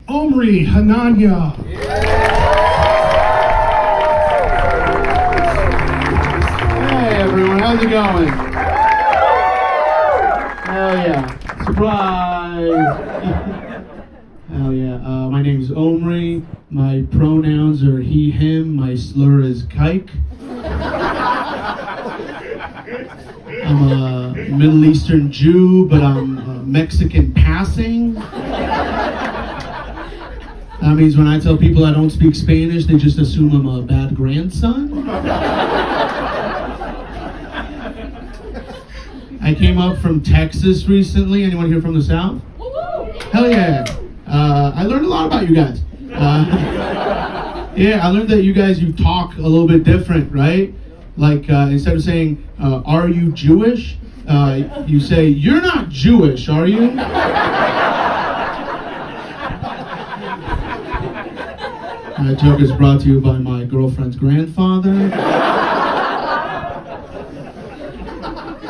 Omry Hananya. Hey everyone, how's it going? Hell yeah. Surprise! Hell yeah. My name's Omry. My pronouns are he, him. My slur is kike. I'm a Middle Eastern Jew, but I'm Mexican passing. That means when I tell people I don't speak Spanish, they just assume I'm a bad grandson. I came up from Texas recently. Anyone here from the South? Hell yeah. I learned a lot about you guys. Yeah, I learned that you talk a little bit different, right? Like, instead of saying, are you Jewish? You say, you're not Jewish, are you? That joke is brought to you by my girlfriend's grandfather.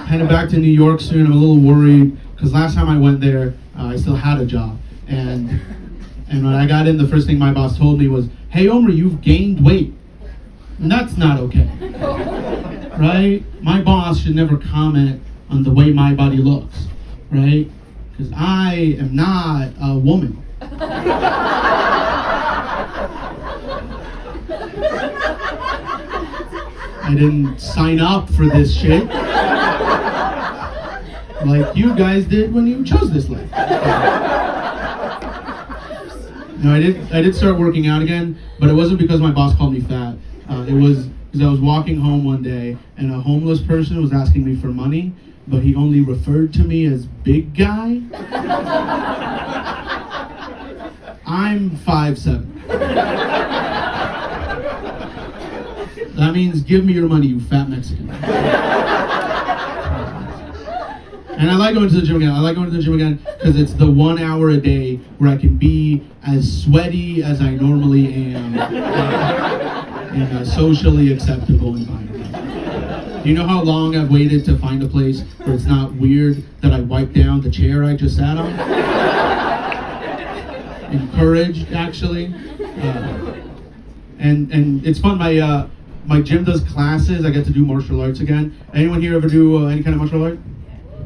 Headed back to New York soon. I'm a little worried because last time I went there, I still had a job. And when I got in, the first thing my boss told me was, hey, Omry, you've gained weight. And that's not okay. Right? My boss should never comment on the way my body looks. Right? Because I am not a woman. I didn't sign up for this shit. Like you guys did when you chose this life. No, I did start working out again, but it wasn't because my boss called me fat. It was because I was walking home one day and a homeless person was asking me for money, but he only referred to me as big guy. I'm 5'7". That means give me your money, you fat Mexican. And I like going to the gym again. I like going to the gym again because it's the 1 hour a day where I can be as sweaty as I normally am in a socially acceptable environment. Do you know how long I've waited to find a place where it's not weird that I wipe down the chair I just sat on? Encouraged, actually. And it's fun. My gym does classes. I get to do martial arts again. Anyone here ever do any kind of martial art?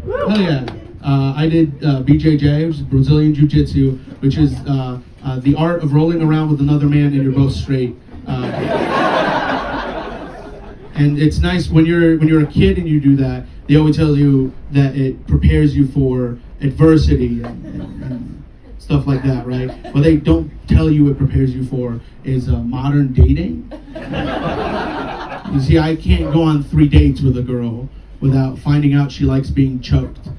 Hell yeah. I did BJJ, which is Brazilian Jiu-Jitsu, which is the art of rolling around with another man and you're both straight. And it's nice when you're a kid and you do that, they always tell you that it prepares you for adversity and stuff like that, right? What they don't tell you it prepares you for is modern dating. You see, I can't go on 3 dates with a girl without finding out she likes being choked.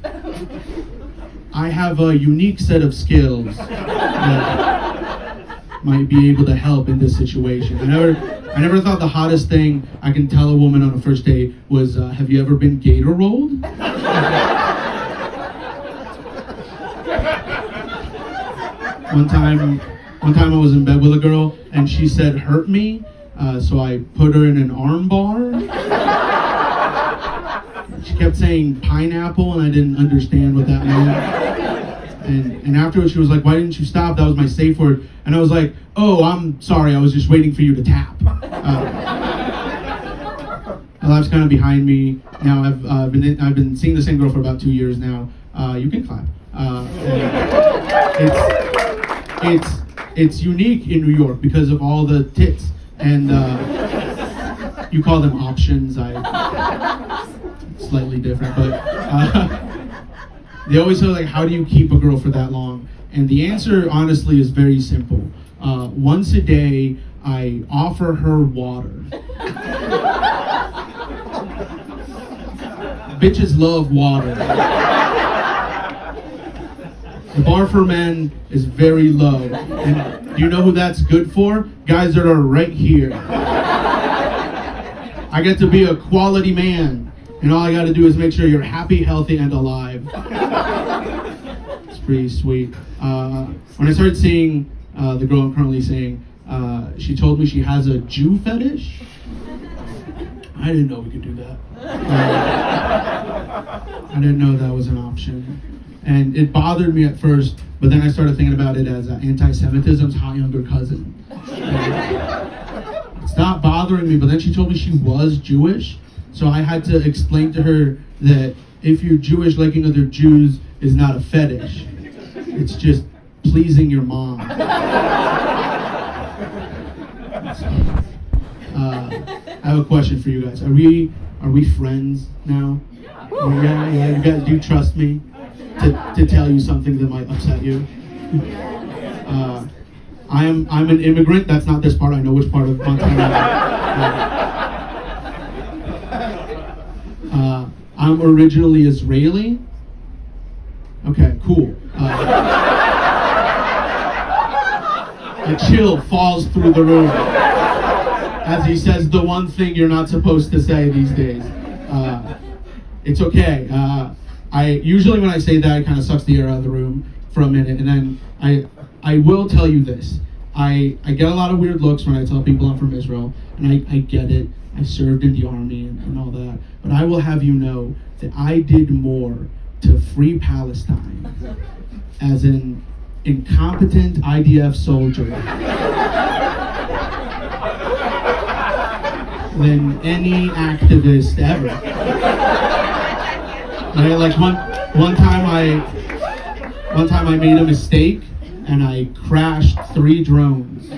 I have a unique set of skills that might be able to help in this situation. I never thought the hottest thing I can tell a woman on a first date was, have you ever been gator rolled? One time I was in bed with a girl and she said, hurt me, so I put her in an arm bar. She kept saying pineapple and I didn't understand what that meant. And afterwards she was like, why didn't you stop? That was my safe word. And I was like, oh, I'm sorry, I was just waiting for you to tap. My life's kind of behind me. Now I've been seeing the same girl for about 2 years now. You can clap. It's unique in New York because of all the tits. And you call them options. Slightly different, but they always say, like, how do you keep a girl for that long? And the answer, honestly, is very simple. Once a day, I offer her water. Bitches love water. The bar for men is very low. And do you know who that's good for? Guys that are right here. I get to be a quality man. And all I got to do is make sure you're happy, healthy, and alive. It's pretty sweet. When I started seeing the girl I'm currently seeing, she told me she has a Jew fetish. I didn't know we could do that. I didn't know that was an option. And it bothered me at first, but then I started thinking about it as anti-Semitism's hot younger cousin. It's not bothering me, but then she told me she was Jewish, so I had to explain to her that if you're Jewish, liking other Jews is not a fetish. It's just pleasing your mom. I have a question for you guys. Are we friends now? Yeah. You guys do trust me to tell you something that might upset you? I'm an immigrant. That's not this part. I know which part of Montana. I'm originally Israeli. Okay, cool. A chill falls through the room as he says the one thing you're not supposed to say these days. It's okay. I usually when I say that, it kind of sucks the air out of the room for a minute, and then I will tell you this. I get a lot of weird looks when I tell people I'm from Israel, and I get it. I served in the army and all that. But I will have you know that I did more to free Palestine as an incompetent IDF soldier than any activist ever. Right? Like one time I made a mistake and I crashed 3 drones.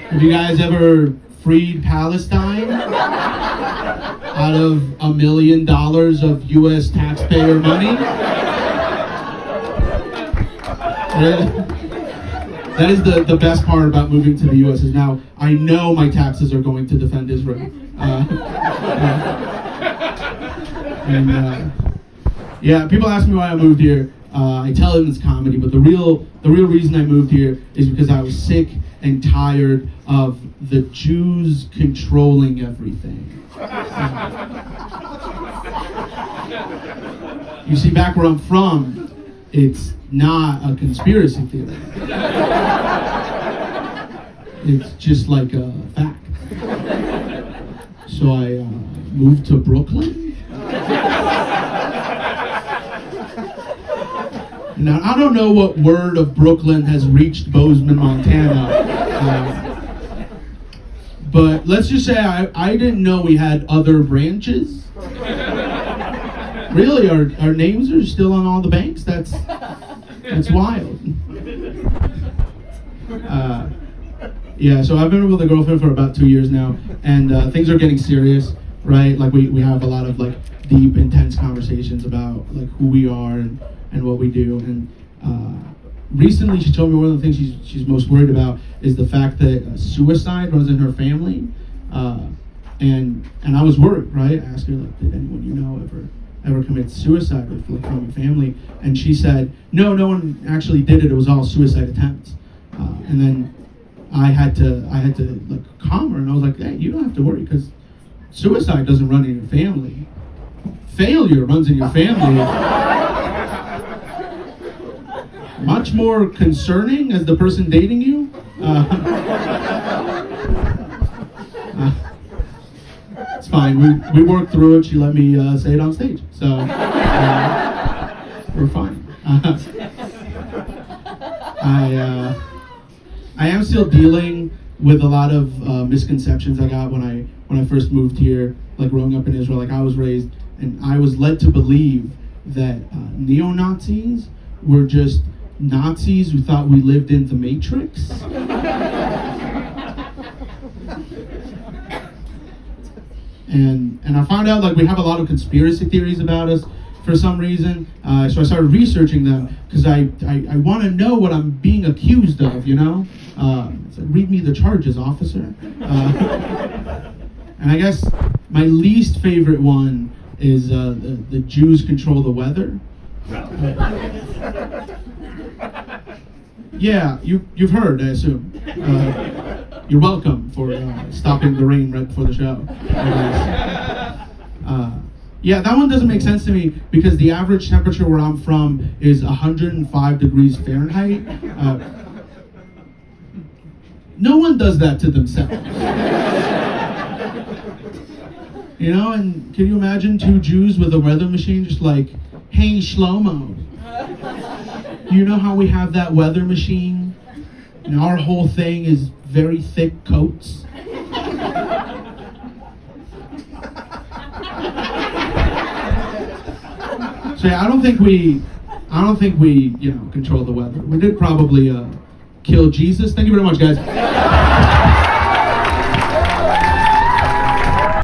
Have you guys ever freed Palestine out of $1 million of U.S. taxpayer money? That is the best part about moving to the U.S. is now I know my taxes are going to defend Israel. Yeah, people ask me why I moved here. I tell them it's comedy, but the real reason I moved here is because I was sick and tired of the Jews controlling everything. You see, back where I'm from, it's not a conspiracy theory. It's just like a fact. So I moved to Brooklyn. Now, I don't know what word of Brooklyn has reached Bozeman, Montana. But let's just say I didn't know we had other branches. Really, our names are still on all the banks? That's wild. Yeah, so I've been with a girlfriend for about 2 years now, and things are getting serious, right? Like we have a lot of like deep, intense conversations about like who we are and what we do. And recently, she told me one of the things she's most worried about is the fact that suicide runs in her family. And I was worried, right? I asked her, like, did anyone you know ever commit suicide with like from your family? And she said, no one actually did it. It was all suicide attempts. And then I had to like calm her, and I was like, hey, you don't have to worry because suicide doesn't run in your family. Failure runs in your family. Much more concerning as the person dating you. It's fine. We worked through it. She let me say it on stage, so we're fine. I am still dealing with a lot of misconceptions I got when I first moved here. Like growing up in Israel, like I was raised, and I was led to believe that neo-Nazis were just Nazis who thought we lived in the Matrix. And I found out like we have a lot of conspiracy theories about us for some reason. So I started researching them because I want to know what I'm being accused of, you know? So read me the charges, officer. And I guess my least favorite one is the Jews control the weather. Yeah, you've heard, I assume. You're welcome for stopping the rain right before the show. Yeah, that one doesn't make sense to me because the average temperature where I'm from is 105 degrees Fahrenheit. No one does that to themselves. You know, and can you imagine 2 Jews with a weather machine just like Hey, Shlomo. You know how we have that weather machine? And our whole thing is very thick coats? So yeah, I don't think we, control the weather. We did probably kill Jesus. Thank you very much, guys.